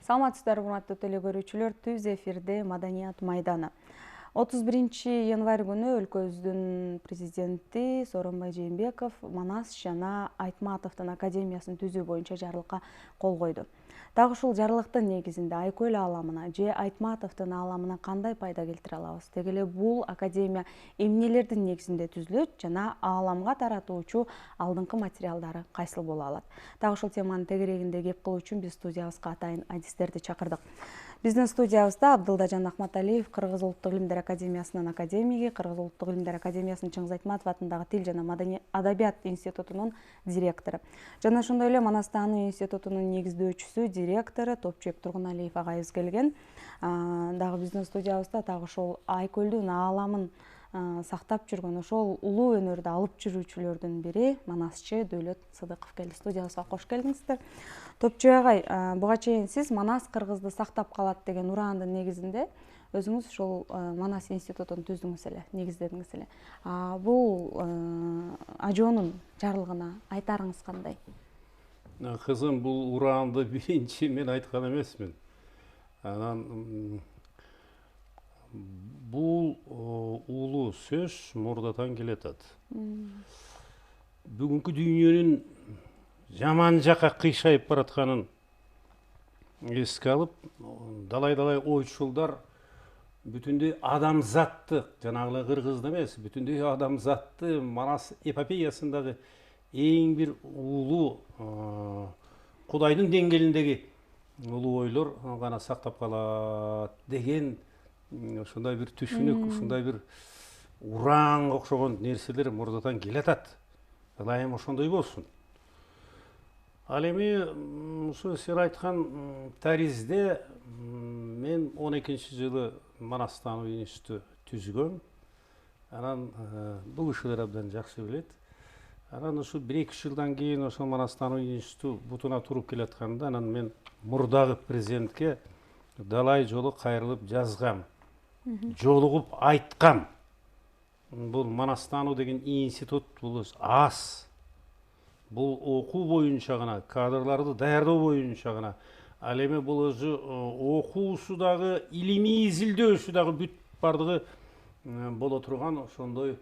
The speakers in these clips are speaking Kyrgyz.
Саламатсыздар, урматтуу теле көрүүчүлөр, түз эфирде Маданият майданы. 31 январь күнү өлкөбүздүн президенти Сооронбай Жээнбеков Манас жана Айтматовдун академиясын түзүү боюнча жарлыкка кол койду. Дагы ушул жарлыктын негизинде Айкөл ааламына же Айтматовдун ааламына кандай пайда келтире алабыз? Деги эле бул академия эмнелердин негизинде түзүлөт жана ааламга таратуучу алдыңкы материалдары кайсыл боло алат? Дагы ушул теманын тегерегинде кеп кылуу үчүн биз студиябызга атайын адистерди чакырдык. Биздин студиябызда Абдылдажан Ахматалиев, Кыргыз Улуттук илимдер академиясынын академиги, Кыргыз Улуттук илимдер академиясынын Чыңгыз Айтматов атындагы Тил жана Адабият институтунун директору. Жана ошондой эле Манастаны институтунун негиздөөчүсү, директору Топчубек Тургуналиев агайыбыз келген. Дагы биздин студиябызда дагы ошол Айкөлдүн ааламын сактап жүргөн, ошол улуу өнөрдү алып жүрүүчүлөрдүн бири Манасчы Дөөлөт Сыдыков келди. Студиябызга кош келдиңиздер. Топчубек агай, буга чейин сиз Манас Кыргызды сактап калат деген ураандын негизинде өзүңүз ушул Манас институтун түздүңүз эле, негиздедиңиз эле. Бул ажоонун жарлыгына айтарыңыз кандай? Кызым, бул ураанды биринчи мен айткан эмесмин. Анан бул улуу сөз мурдатан келатат. Бүгүнкү дүйнөнүн жаман жака кыйшайып баратканын эске алып, далай ойчулдар бүтүндөй адамзатты, жанагы кыргызды эмес, бүтүндөй адамзатты Манас эпопеясындагы эң бир улуу Кудайдын деңгээлиндеги улуу ойлор гана сактап калат деген ушундай бир түшүнүк, ушундай бир ураанга окшогон нерселер мурдатан келатат. Ылайым ошондой болсун. Ал эми ушу сен айткан таризде мен 12-жылы Манастан институту түзгөм. Анан бул кишилер абдан жакшы билет. Анан ушу 1-2 жылдан кийин ошол Манастан институту бутуна туруп келатканда, анан мен мурдагы президентке далай жолу кайрылып жазгам. Жолугуп айткам. Бул Манастану деген институт бул аз. Бул окуу боюнча гана, кадрларды даярдоо боюнча гана. Ал эми бул өзү окуусу дагы, илимий изилдөөсү дагы бүт бардыгы боло турган ошондой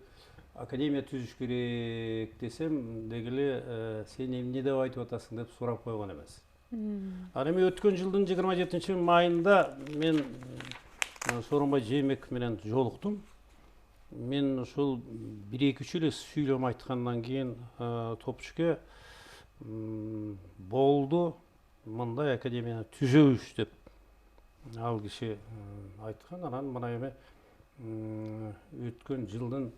академия түзүш керек десем, деги эле сен эмне деп айтып атасың деп сурап койгон эмес. Ал эми өткөн жылдын 27-майында мен Сооронбай Жээнбеков менен жолуктум. Мен ошол 1-2 эле сүйлөм айткандан кийин Топчуке болду, мындай академияны түзөбүз деп ал киши айткан. Анан мына эми өткөн жылдын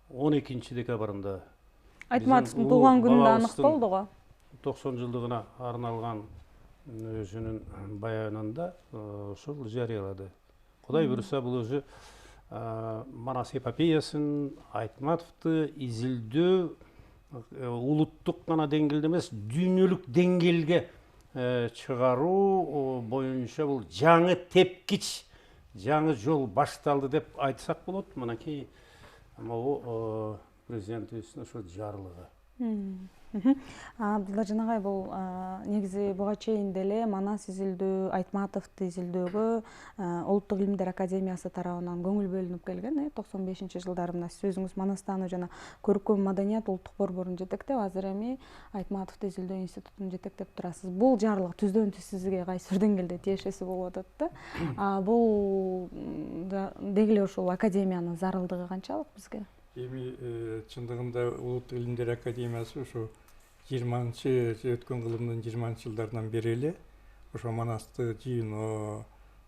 12-декабрында Айтматовдун туулган күнүндө анык болду го. 90 жылдыгына арналган өзүнүн баянында ошол жарыялады. Кудай буйруса бул өзү Манас эпопеясын, Айтматовду изилдөө улуттук гана деңгээлде эмес, дүйнөлүк деңгээлге чыгаруу боюнча бул жаңы тепкич, жаңы жол башталды деп айтсак болот. Мынакей могу президентибиздин ошо жарлыгы. Абдылдажан агай, бул негизи буга чейин деле Манас изилдөө, Айтматовду изилдөөгө Улуттук илимдер академиясы тарабынан көңүл бөлүнүп келген. 95-жылдары мына сиз өзүңүз Манастану жана көркөм маданият улуттук борборун жетектеп, азыр эми Айтматовду изилдөө институтун жетектеп турасыз. Бул жарлык түздөн түз сизге кайсы бир деңгээлде тиешеси болуп атат да. Бул деги эле ушул академиянын зарылдыгы канчалык бизге? Эми чындыгында Улуттук илимдер академиясы ушу 20-өткөн кылымдын 20-жылдарынан бери эле ошо Манасты жыйноо,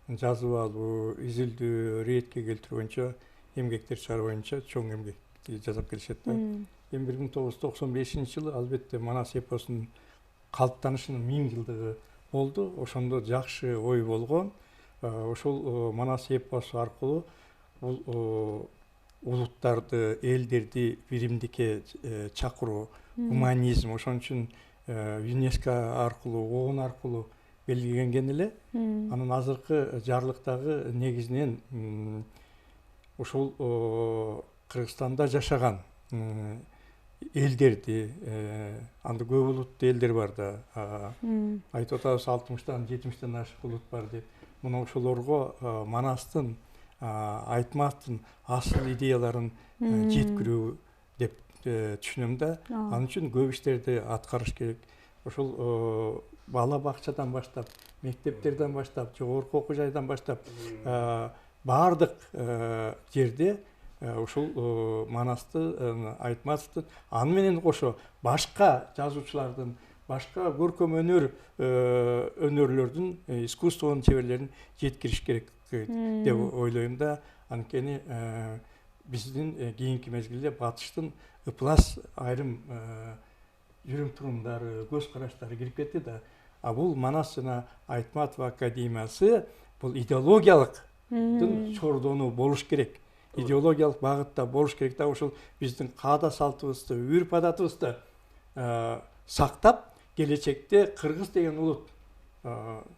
жазып алуу, изилдөө, ретке келтирүү боюнча эмгектер чыгаруу боюнча чоң эмгек жасап келишет да. Эми 1995-жылы албетте Манас эпосунун калыптанышынын 1000 жылдыгы болду. Ошондо жакшы ой болгон. Ошол Манас эпосу аркылуу бул улуттарды, элдерди биримдикке чакыруу, гуманизм, ошон үчүн ЮНЕСКО аркылуу, ООН аркылуу белгиленген эле. Анан азыркы жарлыктагы негизинен ушул Кыргызстанда жашаган элдерди, анда көп улуттуу элдер бар да. Айтып атабыз 60-тан 70-тен ашык улут бар деп. Мына ошолорго Манастын, Айтматтын асыл идеяларын жеткирүү деп түшүнөм да. Анын үчүн көп иштерди аткарыш керек. Ошол бала бакчадан баштап, мектептерден баштап, жогорку окуу жайдан баштап баардык жерде ушул Манасты, Айтматовду аны менен кошо башка жазуучулардын, башка көркөм өнөрлөрдүн, искусствонун чеберлерин жеткириш керек деп ойлойм да. Анткени биздин кийинки мезгилде батыштын ыплас айрым жүрүм турумдары, көз караштары кирип кетти да. А бул Манас жана Айтматов академиясы бул идеологиялык чордону болуш керек. Идеологиялык багытта болуш керек да. Ошол биздин каада салтыбызды, үрп адатыбызды сактап, келечекте кыргыз деген улут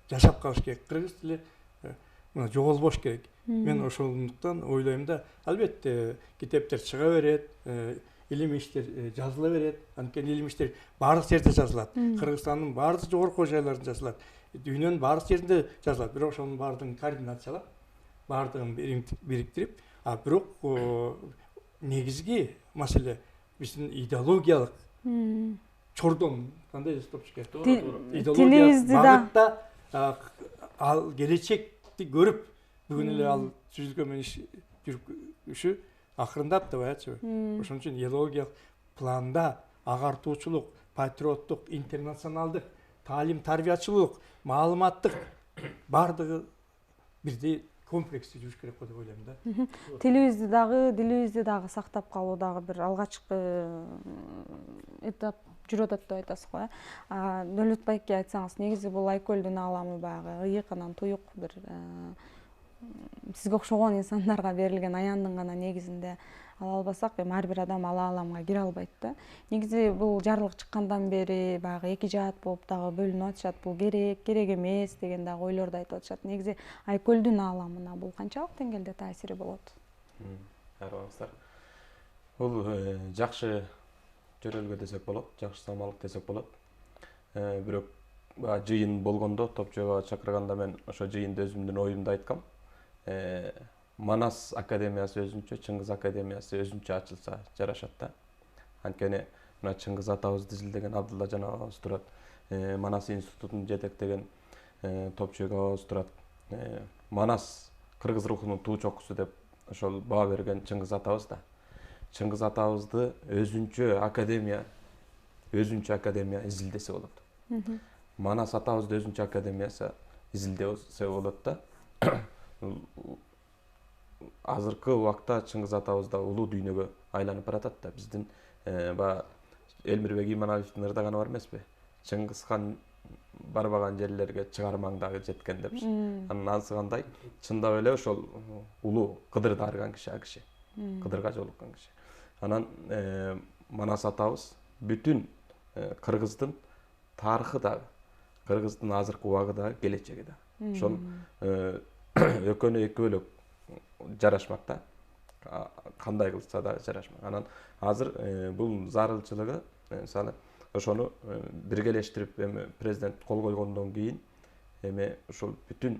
жашап калыш керек. Кыргыз тили жоголбош керек. Мен ошондуктан ойлойм да, албетте китептер чыга берет, илим иштер жазыла берет. Анткени илим иштер баардык жерде жазылат. Кыргызстандын баардык жогорку жайларында жазылат. Дүйнөнүн баардык жеринде жазылат. Бирок ошонун баардыгын координациялап, баардыгын бириктирип, бирок негизги маселе биздин идеологиялык чордон кандай жасап керек? Идеологиялык багытта ал келечекти көрүп, бүгүн эле ал жүзгө менен жүрүшү акырындап да баячы. Ошон үчүн идеологиялык планда агартуучулук, патриоттук, интернационалдык, таалим тарбиячылык, маалыматтык баардыгы бирдей комплекстүү жүрүш керек деп ойлойм да. Дилибизди дагы сактап калуу дагы бир алгачкы этап жүрүп атат деп айтасыз го. Дөлөтбайке айтсаңыз, негизи бул Айкөлдүн ааламы баягы ыйык анан туюк бир сизге окшогон инсандарга берилген аяндын гана негизинде ала албасак, эми ар бир адам ал ааламга кире албайт да. Негизи бул жарлык чыккандан бери баягы эки жаат болуп дагы бөлүнүп атышат. Бул керек эмес деген дагы ойлорду айтып атышат. Негизи Айкөлдүн ааламына бул канчалык деңгээлде таасири болот? Арыбаңыздар. Бул жакшы жөрөлгө десек болот, жакшы самалык десек болот. Бирок жыйын болгондо, топ жыйынга чакырганда мен ошо жыйында өзүмдүн оюмду айткам. Манас академиясы өзүнчө, Чыңгыз академиясы өзүнчө ачылса жарашат да. Анткени мына Чыңгыз атабызды изилдеген Абдулла жанагабыз турат. Манас институтун жетектеген Топчуек абабыз турат. Манас кыргыз рухунун туу чокусу деп ошол баа берген Чыңгыз атабыз да. Чыңгыз атабызды өзүнчө академия изилдесе болот. Манас атабызды өзүнчө академиясы изилдесе болот да. Азыркы убакта Чыңгыз атабыз да улуу дүйнөгө айланып баратат да. Биздин Элмирбек Иманалиевдин ырдаганы бар эмеспи? Чыңгыз хан барбаган жерлерге чыгармаң дагы жеткен деп. Анын ансыгандай чындап эле ошол улуу Кыдырды арыган киши, а киши. Кыдырга жолуккан киши. Анан Манас атабыз бүтүн кыргыздын тарыхы дагы, кыргыздын азыркы убагы дагы, келечеги да. Ошол экөөнө эки бөлөк жарашмак да. Кандай кылса да жарашмак. Анан азыр бул зарылчылыгы, мисалы, ошону биргелештирип эми президент кол койгондон кийин эми ошол бүтүн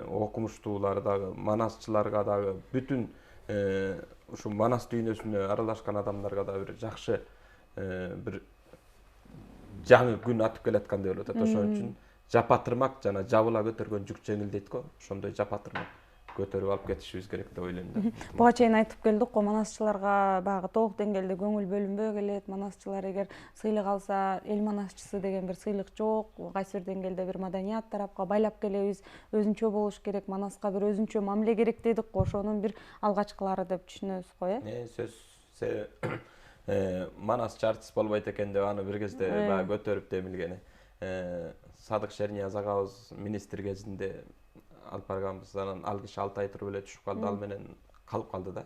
окумуштуулар дагы, манасчыларга дагы, бүтүн ушул Манас дүйнөсүнө аралашкан адамдарга да бир жакшы бир жаңы күн атып келаткан деп атат. Ошон үчүн жапатырмак жана жабыла көтөргөн жүк жеңил дейт го. Ошондой жапатырмак көтөрүп алып кетишибиз керек деп ойлойм да. Буга чейин айтып келдик го, манасчыларга баягы толук деңгээлде көңүл бөлүнбөй келет. Манасчылар эгер сыйлык алса, эл манасчысы деген бир сыйлык жок. Кайсы бир деңгээлде бир маданият тарапка байлап келебиз, өзүнчө болуш керек, Манаска бир өзүнчө мамиле керек дедик го. Ошонун бир алгачкылары деп түшүнөбүз го, Сөз Манас артист болбойт экен деп аны бир кезде баягы көтөрүп демилгени. Садык Шернияз агабыз министр кезинде алып барганбыз. Анан ал киши 6 ай туруп эле түшүп калды, ал менен калып калды да.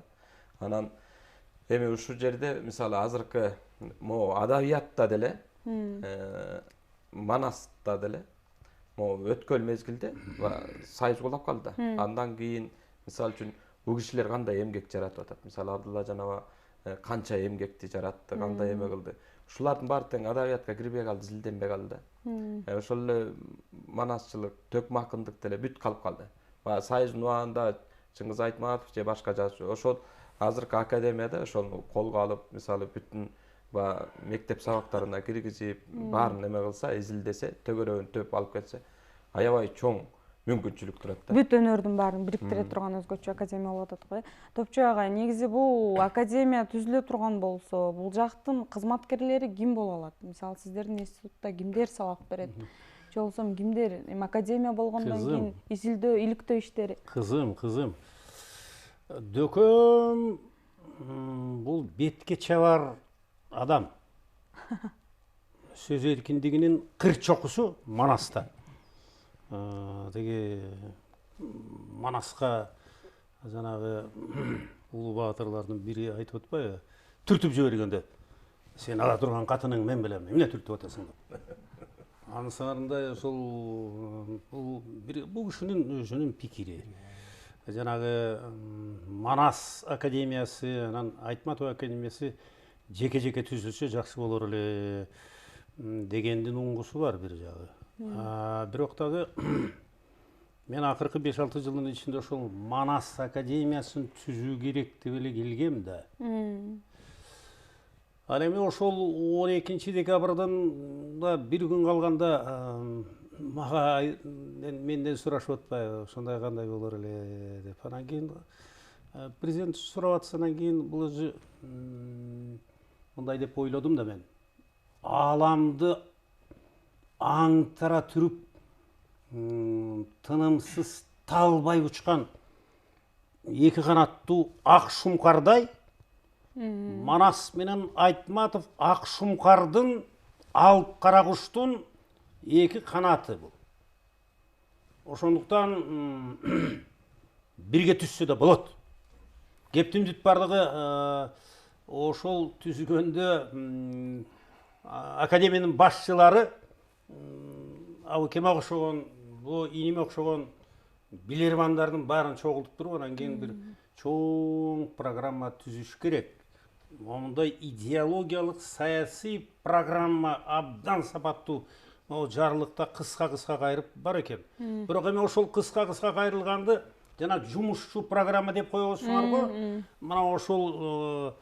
Анан эми ушул жерде мисалы азыркы могу адабиятта деле, Манаста деле могу өткөн мезгилде сайыз улап калды да. Андан кийин мисалы үчүн бул кишилер кандай эмгек жаратып атат. Мисалы Абдулла жанаба канча эмгекти жаратты, кандай эме кылды. Ушулардын баары тең адабиятка кирбей калды, изилденбей калды. Ошол эле манасчылык, төкмакындык деле бүт калып калды. Баягы Союздун убагында Чыңгыз Айтматов же башка жазуучу ошол азыркы академияда ошону колго алып, мисалы бүтүн баягы мектеп сабактарына киргизип, баарын эме кылса, изилдесе, төгөрөгүн төп алып кетсе, аябай чоң мүмкүнчүлүк турат да. Бүт өнөрдүн баарын бириктире турган өзгөчө академия болуп атат го. Топчу агай, негизи бул академия түзүлө турган болсо, бул жактын кызматкерлери ким боло алат? Мисалы, сиздердин институтта кимдер сабак берет? Же болбосо кимдер академия болгондон кийин изилдөө, иликтөө иштери? Кызым. Дөкөм бул бетке чабар адам. Сөз эркиндигинин кыр чокусу Манаста. Теги Манаска жанагы улуу баатырлардын бири айтып атпайбы? Түртүп жибергенде, сен ала турган катының мен билем, эмне түртүп атасың деп. Анысында ошол бул кишинин өзүнүн пикири. Жанагы Манас академиясы, анан Айтматов академиясы жеке-жеке түзүлсө жакшы болор эле дегендин уңгусу бар бир жагы. Бирок дагы мен акыркы 5-6 жылдын ичинде ошол Манас академиясын түзүү керек деп эле келгем да. Ал эми ошол 12 декабрдан да бир күн калганда мага менден сурашып атпайбы, ошондой кандай болор эле деп. Анан кийин президент сурап атсанан кийин бул өзү мындай деп ойлодум да мен. Ааламды аңтара түрүп, тынымсыз талбай учкан эки канаттуу ак шумкардай Манас менен Айтматов ак шумкардын алып кара куштун эки канаты бул. Ошондуктан бирге түзсө да болот. Кептин бүт бардыгы ошол түзгөндө академиянын башчылары абы кеме окшогон, бу иниме окшогон билермандардын баарын чогултуп туруп, анан кийин бир чоң программа түзүш керек. Мондай идеологиялык саясий программа абдан сапаттуу жарлыкта кыска кайрып бар экен. Бирок эми ошол кыска кайрылганды жана жумушчу программа деп коесуңар го. Мына ошол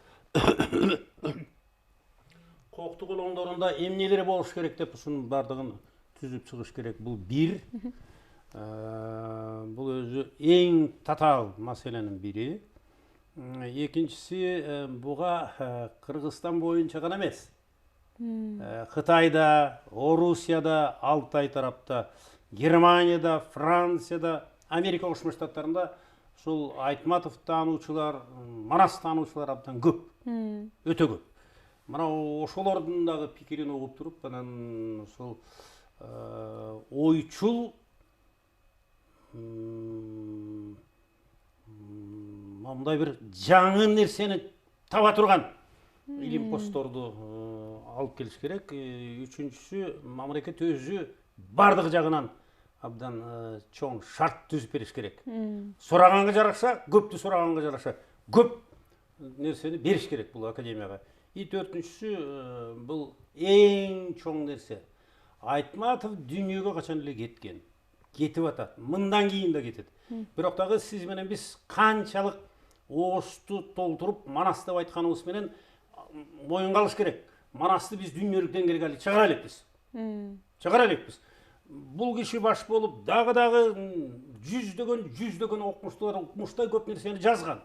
коктук улоңдорунда эмнелер болуш керек деп ушунун бардыгын түзүп чыгыш керек. Бул бир. Бул өзү эң татаал маселенин бири. Экинчиси, буга Кыргызстан боюнча гана эмес. Кытайда, Орусияда, Алтай тарапта, Германияда, Францияда, Америка Кошмо Штаттарында ушул Айтматов таануучулар, Манас таануучулар абдан көп. Өтө көп. Мына ошолордун дагы пикирин угуп туруп, анан ошол ойчул мындай бир жаңы нерсени таба турган илим постторду алып келиш керек. Үчүнчүсү, мамлекет өзү бардык жагынан абдан чоң шарт түзүп бериш керек. Сураганга жараша, көптү сураганга жараша көп нерсени бериш керек бул академияга. И төртүнчүсү, бул эң чоң нерсе. Айтматов дүйнөгө качан эле кеткен. Кетип атат. Мындан кийин да кетет. Бирок дагы сиз менен биз канчалык оосту толтуруп, Манас деп айтканыбыз менен моюнга алыш керек. Манасты биз дүйнөлүк деңгээлге чыгара элекпиз. Бул киши баш болуп, дагы жүздөгөн окумуштар көп нерсени жазган.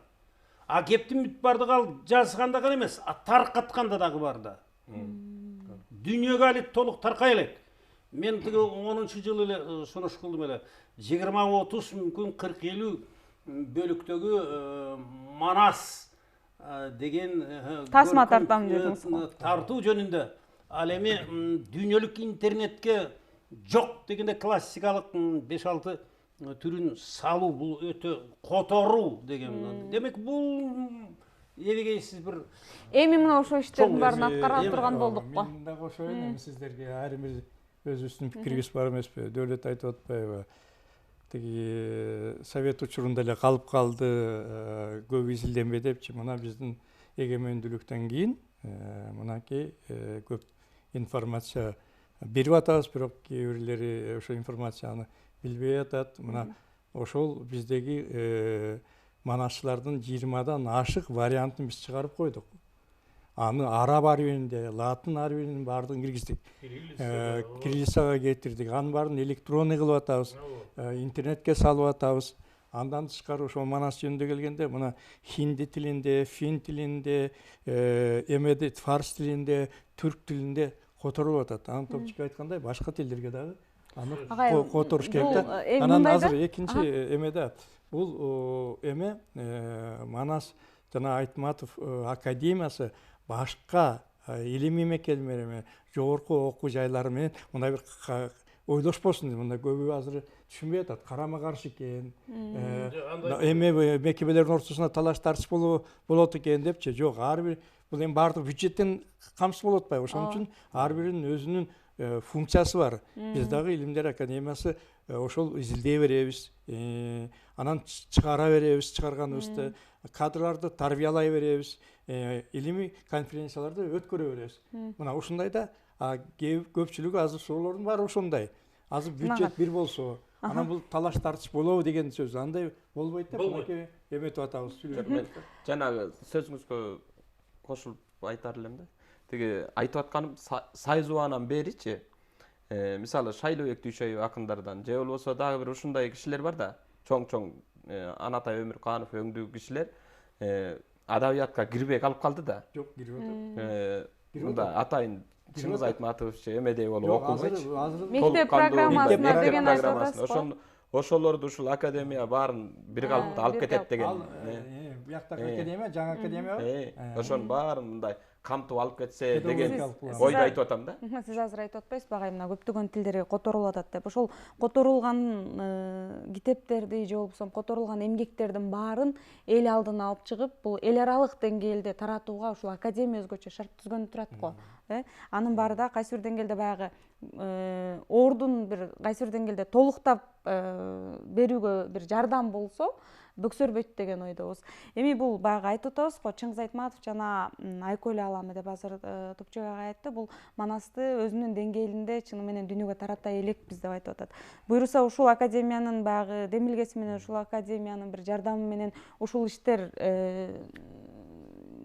А кептин бүт бардыгы ал жазганда гана эмес, таркатканда дагы бар да. Дүйнөгө али толук таркай элек. Мен тиги 10-жылы эле сунуш кылдым эле. 20-30 мүмкүн 40-50 бөлүктөгү Манас деген тасма тартам дедиңиз го. Тартуу жөнүндө. Ал эми дүйнөлүк интернетке жок дегенде классикалык 5-6 түрүн салуу, бул өтө которуу деген. Демек бул эбегейсиз бир Эми мына ошол иштердин баарын аткара турган болдук го. Мен дагы ошоюн сиздерге ар бир өзүбүздүн пикирибиз бар эмеспи? Дөөлөт айтып атпайбы? Тиги совет учурунда эле калып калды, көп изилденбей депчи. Мына биздин эгемендүүлүктөн кийин мынакей көп информация берип атабыз, бирок кээ бирлери ошо информацияны билбей атат. Мына ошол биздеги манасчылардын 20дан ашык вариантын биз чыгарып койдук. Аны араб арбинде, латын арбинин баардыгын киргиздик. Кириллицага кетирдик. Анын баарын электронный кылып атабыз. Интернетке салып атабыз. Андан тышкары ошо манас жөнүндө келгенде мына хинди тилинде, фин тилинде, эмеде фарс тилинде, түрк тилинде которулуп атат. Анан топчук айткандай башка тилдерге дагы аны которуш керек да. Анан азыр экинчи эмеде бул эме Манас жана Айтматов академиясы башка илимий мекемелер менен, жогорку окуу жайлары менен мындай бир ойлошпосун, мындай көбү азыр түшүнбөй атат. Карама каршы экен. Эме мекемелердин ортосунда талаш тартыш болот экен депчи. Жок, ар бир бул эми баардык бюджеттен камсыз болуп атпайбы? Ошон үчүн ар биринин өзүнүн функциясы бар. Биз дагы Илимдер академиясы ошол изилдей беребиз. Анан чыгара беребиз, чыгарганыбызды, кадрларды тарбиялай беребиз, илимий конференцияларды өткөрө беребиз. Мына ушундай да көпчүлүгү азыр суроолордун баары ошондой. Азыр бюджет бир болсо, анан бул талаш тартыш болобу деген сөз. Андай болбойт деп мынакей эметип атабыз. Жанагы сөзүңүзгө кошулуп айтар элем да. Тиги айтып атканым Сайзубанан беричи, мисалы Шайлообек Дүйшөев акындардан же болбосо дагы бир ушундай кишилер бар да, чоң Анатай Өмүрканов өңдүү кишилер адабиятка кирбей калып калды да. Жок, кирип атат. Мында атайын Чыңгыз Айтматовчу эмедей болуп окубайчы. Мектеп программасына деген айтып атасыз. Ошолорду ушул академия баарын бир калыпта алып кетет деген. Буяктагы академия, жаңы академия. Ошонун баарын мындай камтып алып кетсе деген ойду айтып атам да. Сиз азыр айтып атпайсызбы, агай мына көптөгөн тилдерге которулуп атат деп. Ошол которулган китептерди же болбосо которулган эмгектердин баарын эл алдына алып чыгып, бул эл аралык деңгээлде таратууга ушул академия өзгөчө шарт түзгөнү турат го. Анын баары да кайсы бир деңгээлде баягы ордун бир кайсы бир деңгээлде толуктап берүүгө бир жардам болсо бөксөрбөйт деген ойдобуз. Эми бул баягы айтып атабыз го, Чыңгыз Айтматов жана Айкөл Аламы деп азыр Топчук агай айтты, бул Манасты өзүнүн деңгээлинде чыны менен дүйнөгө тарата элекпиз деп айтып атат. Буюрса ушул академиянын баягы демилгеси менен, ушул академиянын бир жардамы менен ушул иштер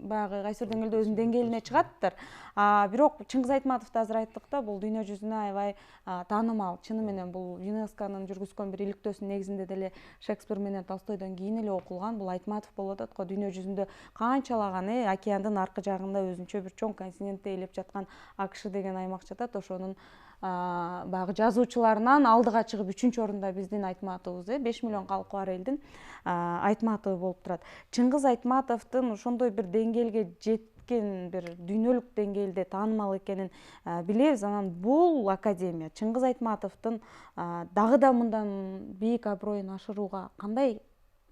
баягы кайсы бир деңгээлде өзүнүн деңгээлине чыгаттыр. Бирок Чыңгыз Айтматовду азыр айттык да, бул дүйнө жүзүнө аябай таанымал. Чыны менен бул ЮНЕСКОнун жүргүзгөн бир иликтөөсүнүн негизинде деле Шекспир менен Толстойдон кийин эле окулган бул Айтматов болуп атат го. Дүйнө жүзүндө канчалаган океандын аркы жагында өзүнчө бир чоң континентти ээлеп жаткан АКШ деген аймак жатат. Ошонун баягы жазуучуларынан алдыга чыгып 3-чү орунда биздин Айтматовубуз, 5 миллион калкы бар элдин Айтматову болуп турат. Чыңгыз Айтматовдун ошондой бир деңгээлге жеткен, бир дүйнөлүк деңгээлде таанымал экенин билебиз. Анан бул академия Чыңгыз Айтматовдун дагы да мындан бийик аброюн ашырууга кандай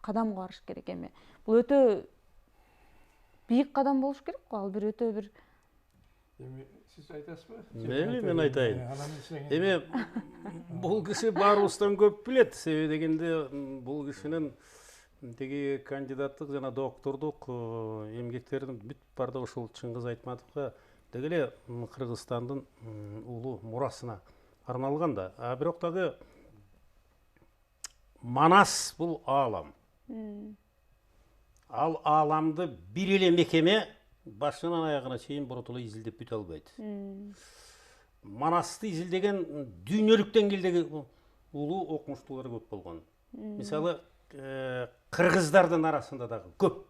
кадамга барыш керек эми? Бул өтө бийик кадам болуш керек го, ал бир өтө бир. Эми сиз айтасызбы? Мейли, мен айтайын. Эми бул киши баарыбыздан көп билет. Себеби дегенде бул кишинин тиги кандидаттык жана доктордук эмгектерин бүт барды ушул Чыңгыз Айтматовго деги эле Кыргызстандын улуу мурасына арналган да. Бирок дагы Манас бул аалам. Ал ааламды бир эле мекеме башынан аягына чейин боротулу изилдеп бүтө албайт. Манасты изилдеген дүйнөлүк деңгээлдеги улуу окумуштуулар көп болгон. Мисалы, кыргыздардын арасында дагы көп,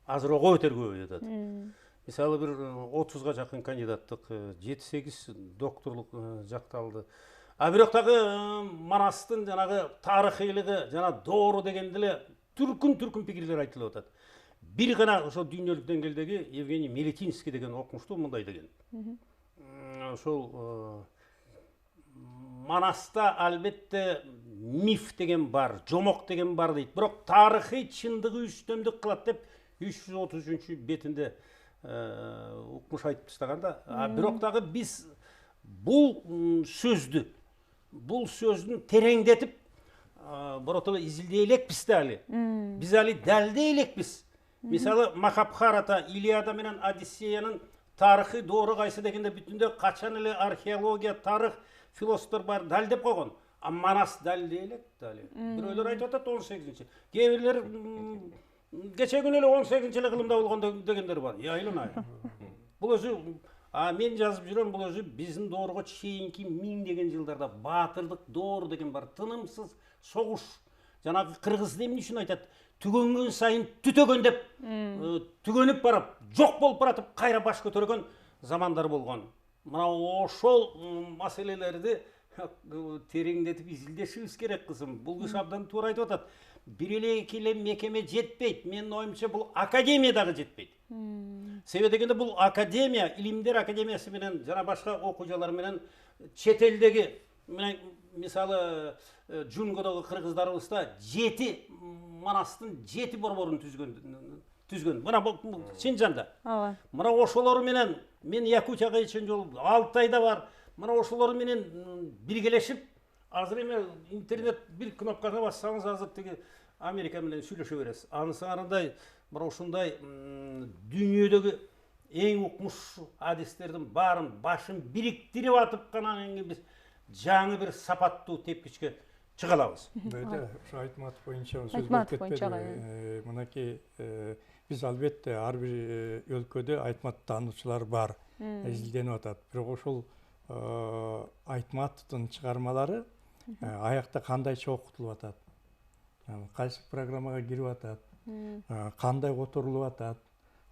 азыр ого өтөр көп жатат. Мисалы, бир 30га жакын кандидаттык, 7-8 докторлук жакталды. Бирок дагы Манастын жанагы тарыхыйлыгы жана доору дегенде эле түркүн пикирлер айтылып атат. Бир гана ошо дүйнөлүк деңгээлдеги Евгений Мелетинский деген окумуштуу мындай деген. Ошол Манаста албетте миф деген бар, жомок деген бар дейт. Бирок тарыхый чындыгы үстөмдүк кылат деп 333 бетинде укмуш айтып тастаганда. Бирок дагы биз бул сөздүн тереңдетип боротоло изилдей элекпиз да али. Биз али далилдей элекпиз. Мисалы Махабхарата, Илиада менен Одиссеянын тарыхы doğru кайсы дегенде бүтүндө качан эле археология, тарых, философтор бар далилдеп койгон. А Манас далилдей элек дали. Бирөөлөр айтып атат 18-чи. Кээ бирлер кече күнү эле 18-эле кылымда болгон дегендер бар. Яйлын Бул өзү мен жазып жүрөм, бул өзү биздин доорго чейинки 1000 жылдарда баатырдык доор деген бар. Тынымсыз согуш. Жанагы кыргызды эмне үчүн айтат? Түгөнгөн сайын түтөгөн деп түгөнүп барып, жок болуп баратып, кайра баш көтөргөн замандар болгон. Мына ошол маселелерди тереңдетип изилдешибиз керек кызым. Бул кыз абдан туура айтып атат. Бир эле эки эле мекеме жетпейт. Менин оюмча бул академия дагы жетпейт. Себеби дегенде бул академия, илимдер академиясы менен жана башка окуучулар менен чет элдеги мисалы Жунгодогу кыргыздарыбызда 7 Манастын 7 борборун түзгөн. Мына Синжанда. Мына ошолор менен мен Якутияга чейин жол Алтайда бар. Мына ошолор менен биргелешип, азыр эме интернет бир кнопкага бассаңыз азыр тиги Америка менен сүйлөшө бересиз. Анысыңарындай мына ушундай дүйнөдөгү эң укмуш адистердин баарын башын бириктирип атып гана биз жаңы бир сапаттуу тепкичке чыга алабыз. Ушу Айтматов боюнча сөз болуп кетпеди. Мынакей биз албетте ар бир өлкөдө Айтматов таануучулар бар, изилденип атат. Бирок ошол Айтматовдун чыгармалары аякта кандайча окутулуп атат, кайсы программага кирип атат, кандай которулуп атат.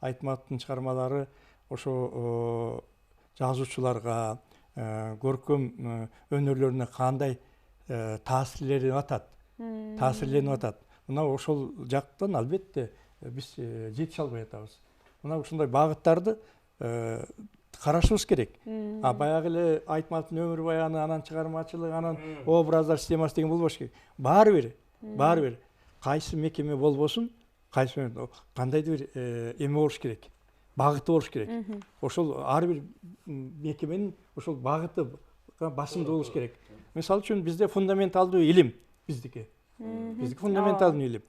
Айтматовдун чыгармалары ошо жазуучуларга, көркөм өнөрлөрүнө кандай таасирленип атат. Мына ошол жактан албетте биз жетише албай атабыз. Мына ушундай багыттарды карашыбыз керек. Баягы эле Айтматовдун өмүр баяны, анан чыгармачылык, анан образдар системасы деген болбош керек. Баары бир кайсы мекеме болбосун, кайсы кандайдыр бир эме болуш керек, багыты болуш керек. Ошол ар бир мекеменин ошол багыты басымдуу болуш керек. Мисалы үчүн бизде фундаменталдуу илим биздики фундаменталдуу илим.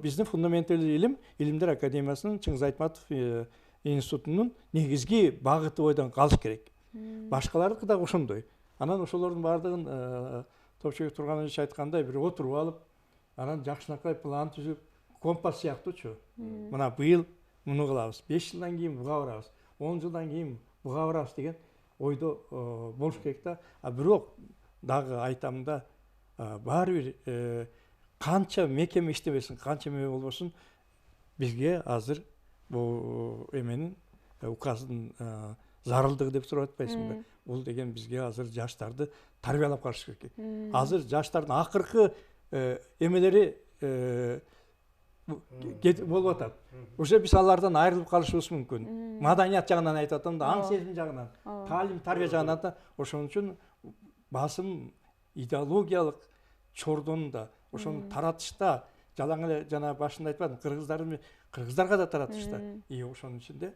Биздин фундаменталдуу илим Илимдер академиясынын Чыңгыз Айтматов институтунун негизги багыты бойдон калыш керек. Башкалардыкы да ошондой. Анан ошолордун баардыгын Топчубек Турганович айткандай бир отуруп алып, анан жакшынакай план түзүп, компас сыяктуучу. Мына быйыл муну кылабыз, 5 жылдан кийин буга барабыз, 10 жылдан кийин буга барабыз деген ойдо болуш керек да. Бирок дагы айтам да, баары бир канча мекеме иштебесин, канча эме болбосун, бизге азыр бул эменин указдын зарылдыгы деп сурап атпайсыңбы? Бул деген бизге азыр жаштарды тарбиялап калыш керек. Азыр жаштардын акыркы эмелери болуп атат. Уже биз алардан айрылып калышыбыз мүмкүн. Маданият жагынан айтып атам да, аң сезим жагынан, таалим, тарбия жагынан да. Ошон үчүн басым идеологиялык чордонда, ошону таратышта, жалаң эле жана башында айтпадым, кыргыздарга да таратышта. Ошонун ичинде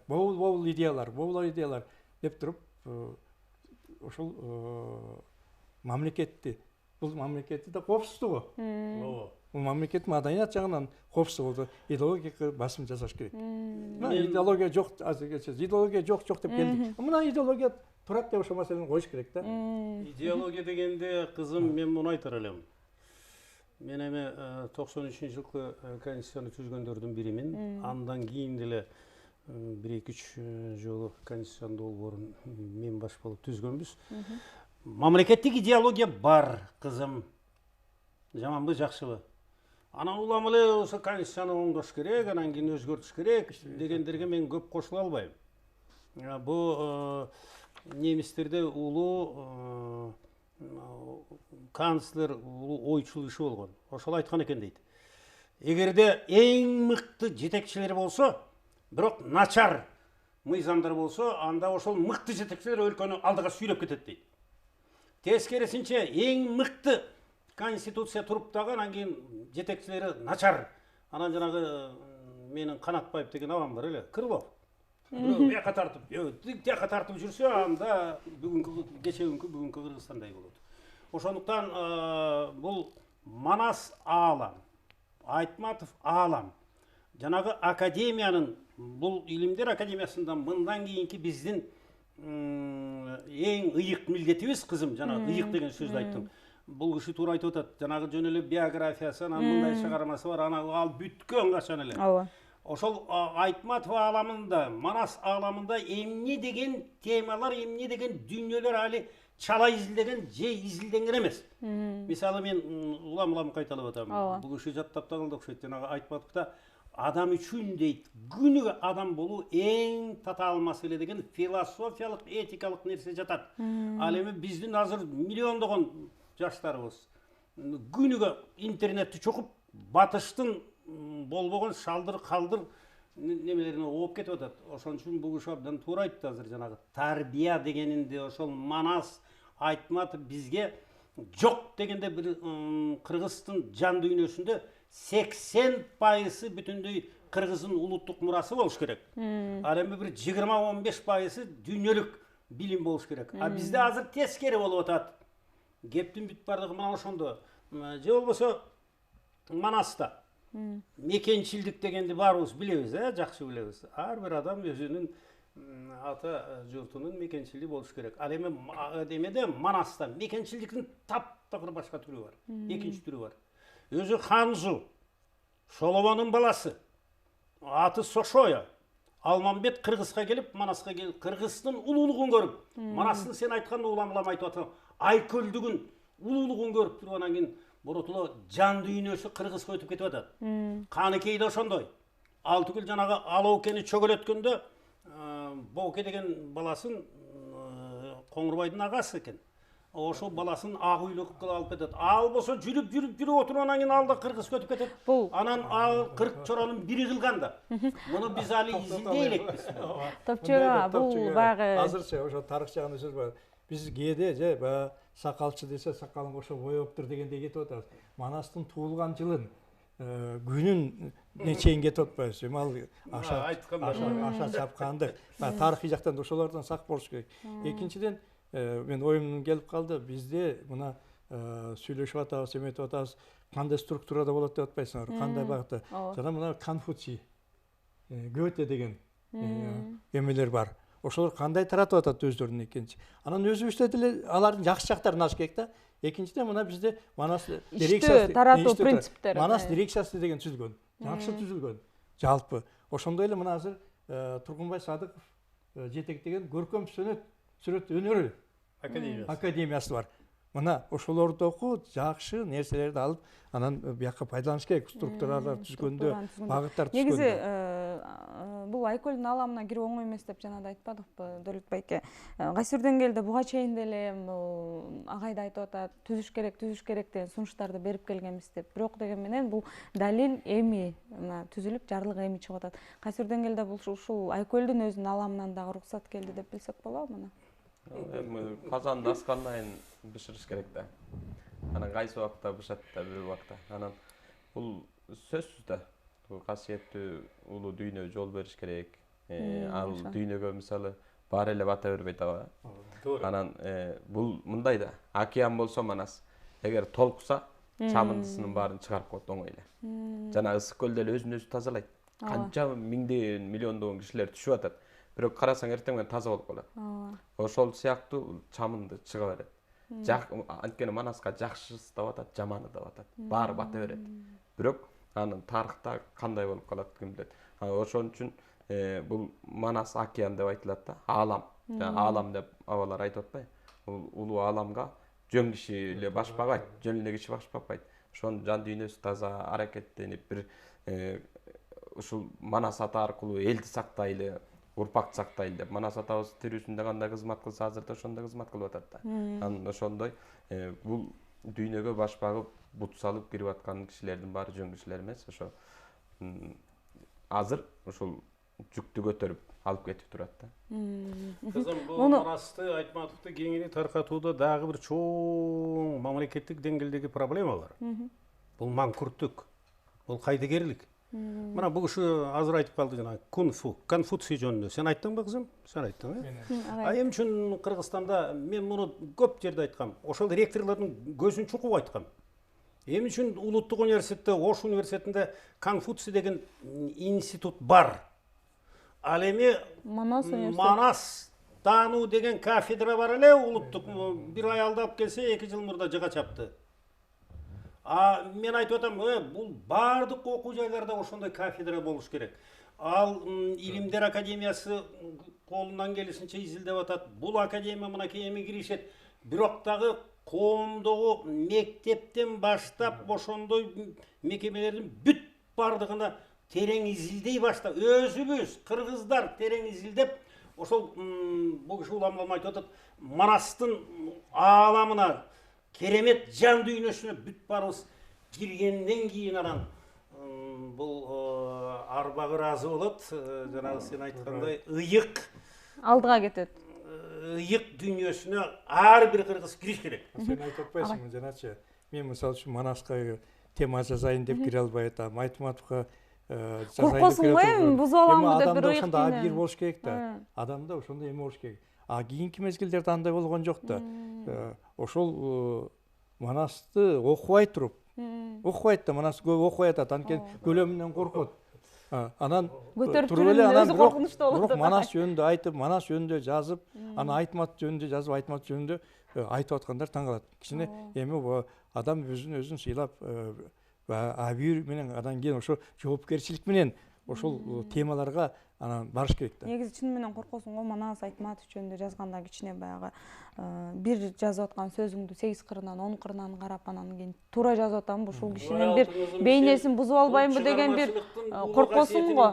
бул идеялар деп туруп, ошол мамлекетти, бул мамлекетти да коопсуздугу. Бул мамлекет маданият жагынан коопсуздугу, идеологияга басым жасаш керек. Идеология жок, идеология жок деп келдик. Мына идеология турат деп ошол маселени коюш керек да. Идеология дегенде кызым, мен муну айтар элем. Мен эми 93-жылкы конституцияны түзгөндөрдүн биримин. Андан кийин деле 1-2-3 жолу конституциянын долбоорун мен баш болуп түзгөнбүз. Мамлекеттик идеология бар, кызым. Жаманбы, жакшыбы? Анан улам эле ошо конституцияны оңдош керек, анан кийин өзгөртүш керек дегендерге мен көп кошула албайм. Бу немистерде улуу канцлер, улуу ойчул киши болгон. Ошол айткан экен дейт. Эгерде эң мыкты жетекчилер болсо, бирок начар мыйзамдар болсо, анда ошол мыкты жетекчилер өлкөнү алдыга сүйрөп кетет дейт. Тескерисинче, эң мыкты конституция туруп дагы анан кийин жетекчилери начар. Анан жанагы менин Канатбаев деген абам бар эле, Крылов. Бияка тартып, тияка тартып жүрсө, анда бүгүнкү бүгүнкү Кыргызстандай болот. Ошондуктан бул Манас аалам, Айтматов аалам. жанагы академиянын, бул илимдер академиясында мындан кийинки биздин эң ыйык милдетибиз, кызым, жанагы ыйык деген сөздү айттым. Бул киши туура айтып атат. Жанагы жөн эле биографиясы, анан мындай чыгармасы бар, аны ал бүткөн качан эле. Ооба. Ошол Айтматов ааламында, Манас ааламында эмне деген темалар, эмне деген дүйнөлөр али чала изилдеген же изилденген эмес. Мисалы мен улам кайталап атам. Бул киши жаттап да калды окшойт. Жанагы Айтматовда адам үчүн дейт, күнүгө адам болуу эң татаал маселе деген философиялык, этикалык нерсе жатат. Ал эми биздин азыр миллиондогон жаштарыбыз күнүгө интернетти чокуп, батыштын болбогон шалдыр калдыр немелерине ооп кетип атат. Ошон үчүн бул киши абдан туура айтты азыр, жанагы тарбия дегенинде ошол Манас Айтматов бизге жок дегенде бир кыргыздын жан дүйнөсүндө 80% бүтүндөй кыргыздын улуттук мурасы болуш керек. Ал эми бир 20-15% дүйнөлүк билим болуш керек. А бизде азыр тескери болуп атат. Кептин бүт бардыгы мына ошондо. Же болбосо Манаста мекенчилдик дегенди баарыбыз билебиз, жакшы билебиз. Ар бир адам өзүнүн ата журтунун мекенчилиги болуш керек. Ал эми демеде Манаста мекенчилдиктин таптакыр башка түрү бар. Экинчи түрү бар. Өзү Ханзу, Шолобонун баласы, аты Сошоя. Алмамбет кыргызга келип, Манаска келип, кыргыздын улуулугун көрүп, Манастын сен айткан улам айтып атам, айкөлдүгүн, улуулугун көрүп туруп, анан кийин боротуло жан дүйнөсү кыргызга өтүп кетип атат. Каныкей да ошондой. Ал түгүл жанагы Алоокени чөгөлөткөндө Боуке деген баласын Коңурбайдын агасы экен. Ошол баласын ак үйлүк кылып алып кетет. Ал болсо жүрүп отуруп, анан кийин алда кыргыз өтүп кетет. Анан ал 40 чоронун бири кылган да. Муну биз али изилдей элекпиз. Топчуга бул багы азырча ошо тарых жагында сөз бар. Биз кээде же баягы сакалчы десе сакалын кошо боептур дегендей кетип атабыз. Манастын туулган жылын күнүн нечейин кетип атпайбыз. Ал аша чапкандык. Тарыхый жактан ошолордон сак болуш керек. Экинчиден мен оюмдун келип калды. Бизде мына сүйлөшүп атабыз, эметип атабыз. Кандай структурада болот деп атпайсыңар? Кандай багытта? Жана мына Конфуций, Гёте деген эмелер бар. Ошолор кандай таратып атат өздөрүнүн экенчи. Анан өзүбүздө деле алардын жакшы жактарын аш керек да. Экинчиден мына бизде Манас дирекциясы таратуу принциптери. Манас дирекциясы деген түзүлгөн. Жакшы түзүлгөн. Жалпы ошондой эле мына азыр Тургунбай Садыков жетектеген көркөм сүрөт өнөрү академиясы бар. Мына ошолордогу жакшы нерселерди алып, анан бияка пайдаланыш керек. Структуралар түзгөндө, багыттар түзгөндө. Негизи бул айкөлдүн ааламына кирүү оңой эмес деп жанагы айтпадыкпы Дөлөт байке. Кайсы бир деңгээлде буга чейин деле агай да айтып атат, түзүш керек деген сунуштарды берип келгенбиз деп. Бирок деген менен бул далил эми түзүлүп, жарлык эми чыгып атат. Кайсы бир деңгээлде бул ушул айкөлдүн өзүнүн ааламынан дагы уруксат келди деп билсек болобу мына? Казанды аскандан кийин бышырыш керек да. Анан кайсы убакта бышат да, бир убакта. Анан бул сөзсүз да. Касиеттүү улуу дүйнө жол бериш керек. Ал дүйнөгө мисалы бар эле бата бербейт аба. Анан бул мындай да. Океан болсо Манас, эгер толкуса, чамындысынын баарын чыгарып коет оңой эле. Жана ысык көл деле өзүн өзү тазалайт. Канча миңдеген, миллиондогон кишилер түшүп атат. Бирок карасаң эртең менен таза болуп калат. Ошол сыяктуу чамынды чыга берет. Анткени Манаска жакшысы да батат, жаманы да батат. Баары бата берет. Бирок анын тарыхта кандай болуп калат ким билет. Ошон үчүн бул Манас океан деп айтылат да, аалам. Аалам деп абалар айтып атпайбы? Бул улуу ааламга жөн киши эле башпагайт, жөн эле киши башпакпайт. Ошонун жан дүйнөсү таза аракеттенип бир ушул Манас ата аркылуу элди сактайлы, урпакты сактайлы деп. Манас атабыз тирүүсүндө кандай кызмат кылса, азыр да ошондой кызмат кылып атат да. Анан ошондой бул дүйнөгө баш багып, бут салып кирип аткан кишилердин баары жөн кишилер эмес. Ошо азыр ушул жүктү көтөрүп алып кетип турат да. Кызым, бул Манасты, Айтматовду кеңири таркатууда дагы бир чоң мамлекеттик деңгээлдеги проблема бар. Бул маңкүрттүк, бул кайдыгерлик. Мына бул киши азыр айтып калды жана Конфуций жөнүндө. Сен айттыңбы, кызым? Сен айттың, Эмне үчүн Кыргызстанда мен муну көп жерде айткам. Ошол ректорлордун көзүн чукуп айткам. Эмне үчүн улуттук университетте, Ош университетинде Конфуций деген институт бар. Ал эми Манас таануу деген кафедра бар эле, улуттук. Бир аялдап келсе 2 жыл мурда жыга чапты. Мен айтып атам, бул бардык окуу жайларда ошондой кафедра болуш керек. Ал Илимдер академиясы колунан келишинче изилдеп атат. Бул академия мынакей эми киришет. Бирок дагы коомдогу мектептен баштап ошондой мекемелердин бүт бардыгына терең изилдей баштап, өзүбүз кыргыздар терең изилдеп, ошол бул киши уламалам айтып атат, Манастын ааламына, керемет жан дүйнөсүнө бүт барыбыз киргенден кийин анан бул арбагы ыраазы болот, жанагы сен айткандай ыйык алдыга кетет. Ыйык дүйнөсүнө ар бир кыргыз кириш керек. Сен айтып атпайсыңбы жаначы? Мен мисалы үчүн Манаска тема жазайын деп кире албай атам. Айтматовго коркосуң го эми бузуп аламбы деп бир ошондой абийир болуш керек да. Адамда ошондой эме болуш керек. Кийинки мезгилдерде андай болгон жок да. Ошол Манасты окубай туруп, окубайт да, Манас көп окубай атат, анткени көлөмүнөн коркот. Анан көтөрүп туруп эле анан өзү коркунучтуу болот. бирок Манас жөнүндө айтып, Манас жөнүндө жазып, анан Айтмат жөнүндө жазып, Айтмат жөнүндө айтып аткандар таң калат. Кичине эми адам өзүн сыйлап, абийир менен анан кийин ошо жоопкерчилик менен ошол темаларга анан барыш керек да. Негизи чын менен коркосуң го, Манас Айтматов жөнүндө жазганда кичине баягы бир жазып аткан сөзүңдү 8 кырынан 10 кырынан карап анан кийин туура жазып атамбы, ушул кишинин бир бейнесин бузуп албаймбы деген бир коркосуң го.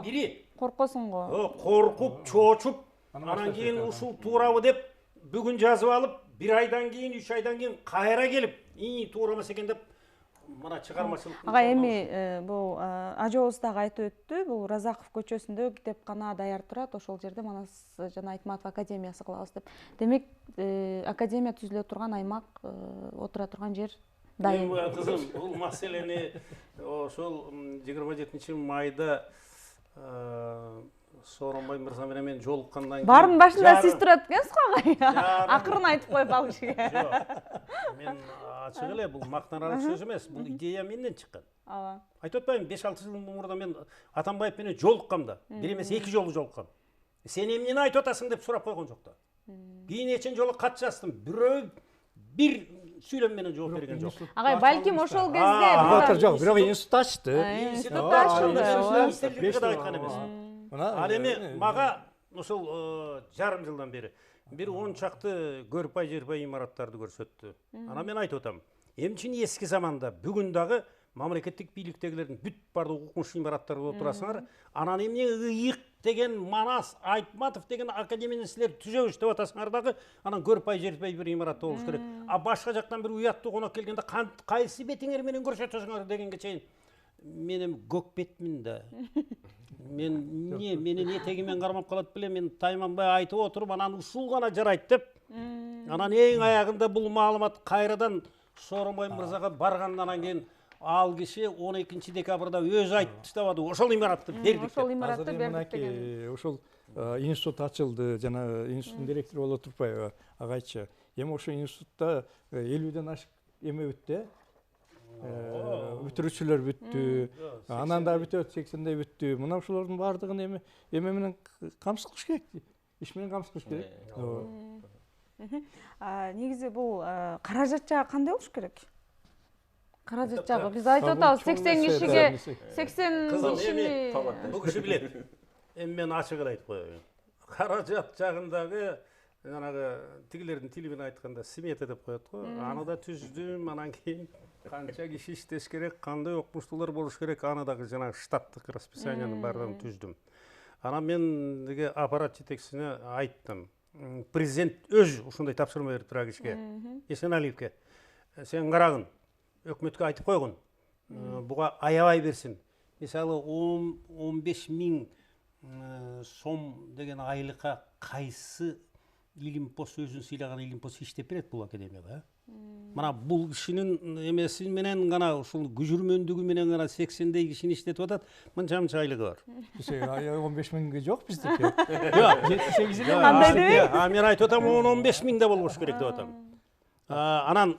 Коркосуң го. Коркуп, чоочуп, анан кийин ушул туурабы деп бүгүн жазып алып, 1 айдан кийин, 3 айдан кийин кайра келип, туура эмес экен деп мына чыгармачылык. Эми бул ажообуз дагы айтып өттү, бул Разаков көчөсүндө китепкана даяр турат, ошол жерде Манас жана Айтматов академиясы кылабыз деп. Демек, академия түзүлө турган аймак, отура турган жер дайым. Кызым, бул маселени ошол 27 майда Сооронбай мырза менен мен жолуккандан кийин баардын башында сиз турат экенсиз го агай. Акырын айтып коюп ал кишиге. Мен ачык эле, бул мактанарлык сөз эмес, бул идея менден чыккан. Ооба. Айтып атпаймынбы, 5-6 жыл мурда мен Атамбаев менен жолуккам да. Бир эмес 2 жолу жолуккам. Сен эмнени айтып атасың деп сурап койгон жок да. Кийин эчен жолу кат жаздым. Бирөө бир сүйлөм менен жооп берген жок. Агай, балким ошол кезде жок, бирок институт ачты. Институт ачты. Ал эми мага ошол жарым жылдан бери бир 10 чакты көрпай жерпай имараттарды көрсөттү. Анан мен айтып атам, эмчи эски заманда бүгүн дагы мамлекеттик бийликтегилердин бүт бардык укмуш имараттарда отурасыңар, анан эмне ыйык деген Манас Айтматов деген академияны силер түзөбүз деп атасыңар дагы, анан көрпай жерпай бир имаратта болуш керек. Башка жактан бир уяттуу конок келгенде кайсы бетиңер менен көрсөтөсүңөр дегенге чейин мен эми көк бетмин да. Менин этегимен кармап калат беле, мен тайманбай айтып отуруп, анан ушул гана жарайт деп. Анан эң аягында бул маалымат кайрадан Сооронбай мырзага баргандан кийин ал киши 12 декабрда өзү айтып таштабады, ошол имаратты бердик. Ошол имаратты бердик деген. Ошол институт ачылды, жана институттун директору боло турпайбы агайчы. Эми ошол институтта 50ден ашык эме өттү. Бүтүрүүчүлөр бүттү, анан да бүтөт 80дей бүттү. Мына ушулардын баардыгын эме менен камсыз кылыш керек, иш менен камсыз кылыш керек. Негизи бул каражат жагы кандай болуш керек? Каражат жагы биз айтып атабыз 80 кишиге 80 кишини бул киши билет. Эми мен ачык эле айтып коеюн. Каражат жагындагы жанагы тигилердин тили менен айтканда смета деп коет го. Аны да түздүм, анан кийин канча киши иштеш керек, кандай окумуштуулар болуш керек, аны дагы жанагы штаттык расписаниянын баардыгын түздүм. Анан мен деге аппарат жетекчисине айттым. Президент өзү ушундай тапшырма берип тура кишиге. Эсеналиевке. Сен карагын, өкмөткө айтып койгун. Буга аябай берсин. Мисалы 15 000 сом деген айлыкка кайсы Илимпос өзүн сыйлаган Илимпос иштеп берет бул академияга. Мына бул кишинин эмеси менен гана ушул күжүрмөндүгү менен гана 80дей кишини иштетип атат. Мынча айлыгы бар. 15 000 жок биздики. Жок, 7-8 эле. Кандай деп? Мен айтып атам 10-15 000 да болбош керек деп атам. Анан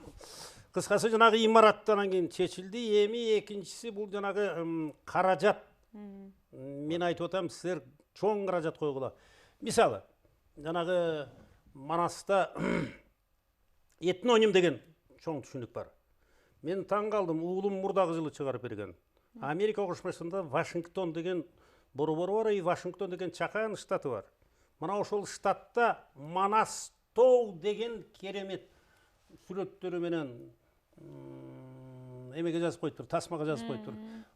кыскасы жанагы имараттан кийин чечилди. Эми экинчиси бул жанагы каражат. Мен айтып атам, силер чоң каражат койгула. Мисалы, жанагы Манаста этноним деген чоң түшүнүк бар. Мен таң калдым, уулум мурдагы жылы чыгарып берген. Америка Кошмо Штатында Вашингтон деген борбору бар, и Вашингтон деген чакан штаты бар. Мына ошол штатта Манас тоо деген керемет сүрөттөрү менен эмеге жазып коюптур, тасмага жазып коюптур.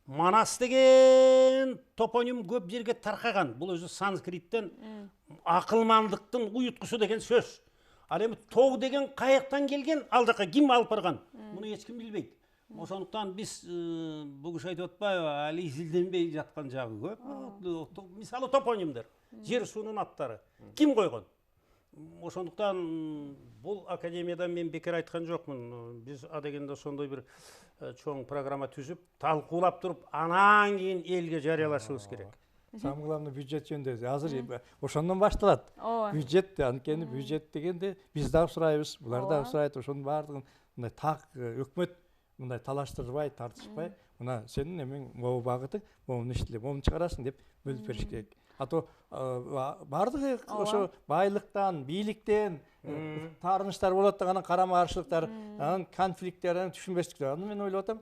Манас деген топоним көп жерге таркаган. Бул өзү санскриттен акылмандыктын уюткусу деген сөз. Ал эми тоо деген каяктан келген, ал жака ким алып барган? Муну эч ким билбейт. Ошондуктан биз бул киши айтып атпайбы, али изилденбей жаткан жагы көп. Мисалы топонимдер, жер суунун аттары. Ким койгон? Ошондуктан бул академияда мен бекер айткан жокмун. Биз адегенде ошондой бир чоң программа түзүп, талкуулап туруп, анан кийин элге жарыялашыбыз керек. Самый главный бюджет жөнүндө азыр ошондон башталат. Бюджет, анткени бюджет дегенде биз дагы сурайбыз, булар дагы сурайт, ошонун баардыгын мындай так өкмөт мындай талаштырбай, тартышпай, мына сенин эмең могу багытың, могу иштеле, могу чыгарасың деп бөлүп бериш керек. А то баардыгы ошо байлыктан, бийликтен таарынычтар болот да, анан карама каршылыктар, анан конфликттер, анан түшүнбөстүктөр. Аны мен ойлоп атам,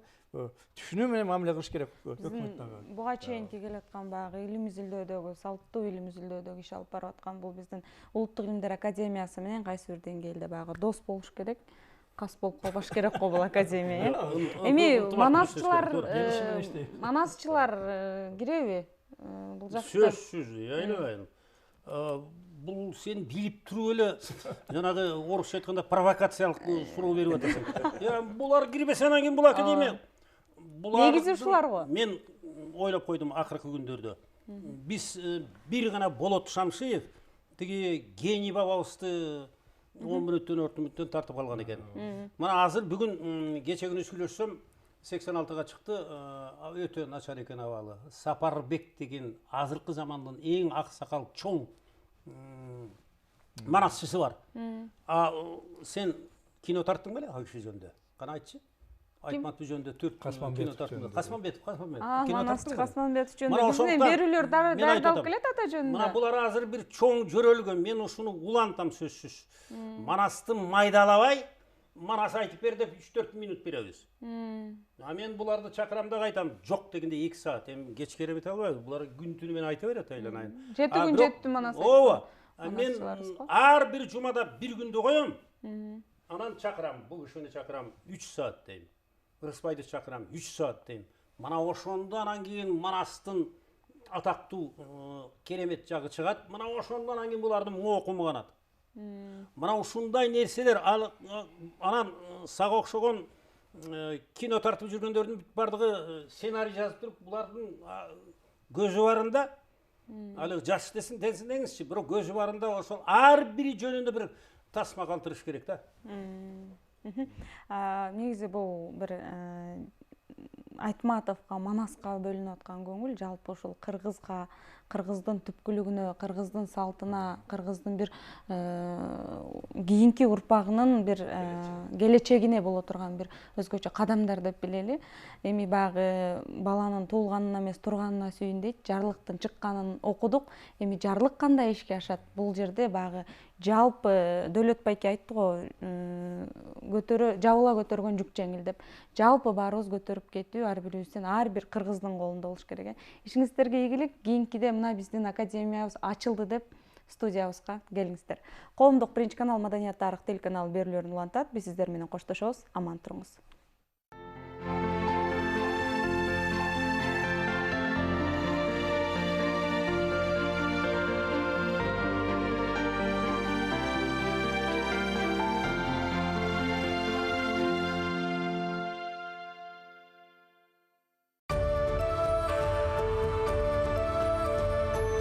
түшүнүү менен мамиле кылыш керек өкмөт дагы. Буга чейинки келаткан баягы илим изилдөөдөгү, салттуу илим изилдөөдөгү иш алып барып аткан бул биздин Улуттук илимдер академиясы менен кайсы бир деңгээлде баягы дос болуш керек. Кас болуп калбаш керек го бул академия. Эми манасчылар киреби? Бул жакта Сөзсүз, айлабайын. Бул сен билип туруп эле жанагы орусча айтканда провокациялык суроо берип атасың. Булар кирбесе анан кийин бул академия. Негизи ушулар го. Мен ойлоп койдум акыркы күндөрдө. Биз бир гана Болот Шамшиев тиги гений бабабызды 10 мүнөттөн 4 мүнөттөн тартып калган экен. Мына азыр бүгүн кече күнү сүйлөшсөм 86-га чыкты, өтө начар экен абалы. Сапарбек деген азыркы замандын эң ак сакал чоң манасчысы бар. Сен кино тарттың беле ал киши жөнүндө? Кана айтчы. Айтматов жөнүндө 4 кино тарттым. Касманбетов кино тарттым. Касманбетов жөнүндө бизден берүүлөр дайындалып келет ата жөнүндө. Мына булар азыр бир чоң жөрөлгөн. Мен ушуну улантам сөзсүз. Манасты майдалабай, Манас айтып бер деп 3-4 минут беребиз. Мен буларды чакырам да айтам, жок дегенде 2 саат. Эми кечке бере албайбыз. Булар күн түнү менен айта берет айланайын. 7 күн жетти Манас. Ооба. Мен ар бир жумада бир күндө коем. Анан чакырам, бул кишини чакырам 3 саат дейм. Рыспайды чакырам 3 саат дейм. Мына ошондо анан кийин Манастын атактуу керемет жагы чыгат. Мына ошондо анан кийин буларды окуму канат. Мына ушундай нерселер анан сага окшогон кино тартып жүргөндөрдүн бардыгы сценарий жазып туруп, булардын көзү барында алы жаш десин деңизчи, бирок көзү барында ошол ар бири жөнүндө бир тасма калтырыш керек да. Негизи бул бир Айтматовго, Манаска бөлүнүп аткан көңүл жалпы ушул кыргызга, кыргыздын түпкүлүгүнө, кыргыздын салтына, кыргыздын бир кийинки урпагынын бир келечегине боло турган бир өзгөчө кадамдар деп билели. Эми баягы баланын туулганына эмес турганына сүйүн дейт, жарлыктын чыкканын окудук. Эми жарлык кандай ишке ашат? Бул жерде баягы жалпы Дөөлөт байке айтты го, жабыла көтөргөн жүк жеңил деп. Жалпы баарыбыз көтөрүп кетүү ар бирибиздин, ар бир кыргыздын колунда болуш керек. Ишиңиздерге ийгилик. Кийинкиде мына биздин академиябыз ачылды деп студиябызга келиңиздер. Коомдук биринчи канал Маданият тарых телеканалы берүүлөрүн улантат. Биз сиздер менен коштошобуз. Аман туруңуз.